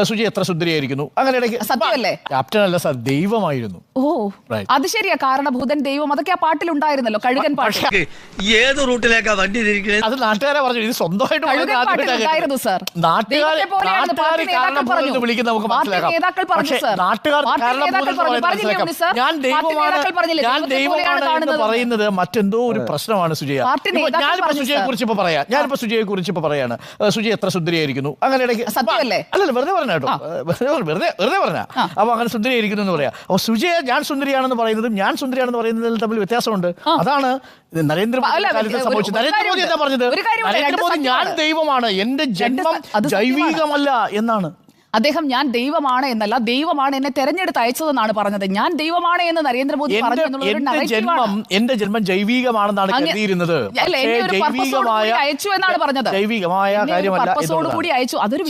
സുജി എത്ര സുന്ദരിയായിരിക്കുന്നു. അങ്ങനെ ഇടയ്ക്ക് സത്യമല്ലേ? ക്യാപ്റ്റൻ അല്ല സാർ, ദൈവമായിരുന്നു. ഓ അത് ശരിയാ, കാരണഭൂതൻ ദൈവം, അതൊക്കെ ആ പാട്ടിലുണ്ടായിരുന്നല്ലോ, കഴുകൻ പാട്ട്. ഏത് റൂട്ടിലേക്കാ വണ്ടി തിരിക്കുന്നത്? അത് നാട്ടുകാരെ പറഞ്ഞു, ഇത് സ്വന്തമായിട്ട് പാട്ടിലുണ്ടായിരുന്നു സാർ. നാട്ടുകാരെ വിളിക്കുന്ന നമുക്ക് മനസ്സിലാക്കാം. നാട്ടുകാർ ഞാൻ ദൈവമാണ് എന്ന് പറയുന്നത് മറ്റെന്തോ ഒരു പ്രശ്നമാണ് സുജയ. ഞാനിപ്പോ സുജയെ കുറിച്ച് ഇപ്പൊ പറയാണ്, സുജി എത്ര സുന്ദരിയായിരിക്കുന്നു. അങ്ങനെ ഇടയ്ക്ക് സത്യമല്ലേ? അല്ലല്ല, വെറുതെ പറഞ്ഞ കേട്ടോ, വെറുതെ പറഞ്ഞ. അപ്പൊ അങ്ങനെ സുന്ദരിയായിരിക്കുന്നു എന്ന് പറയാം. അപ്പൊ സുജയ ഞാൻ സുന്ദരിയാണെന്ന് പറയുന്നതും ഞാൻ സുന്ദരിയാണെന്ന് പറയുന്നതിൽ തമ്മിൽ വ്യത്യാസമുണ്ട്. അതാണ് നരേന്ദ്രമോദി സംഭവിച്ചത്. നരേന്ദ്രമോദി എന്താ പറഞ്ഞത്? നരേന്ദ്രമോദി ഞാൻ ദൈവമാണ്, എന്റെ ജന്മം ജൈവികമല്ല എന്നാണ്. അദ്ദേഹം ഞാൻ ദൈവമാണ് എന്നല്ല, ദൈവമാണ് എന്നെ തെരഞ്ഞെടുത്ത് അയച്ചതെന്നാണ് പറഞ്ഞത്. ഞാൻ ദൈവമാണ് എന്ന് നരേന്ദ്രമോദി പറഞ്ഞു. എന്റെ ജന്മം ജൈവികമാണെന്നാണ് കരുതിയിരുന്നത്. അയച്ചു എന്നാണ് പറഞ്ഞത്. ജൈവികമായ കാര്യമല്ല. അതൊരു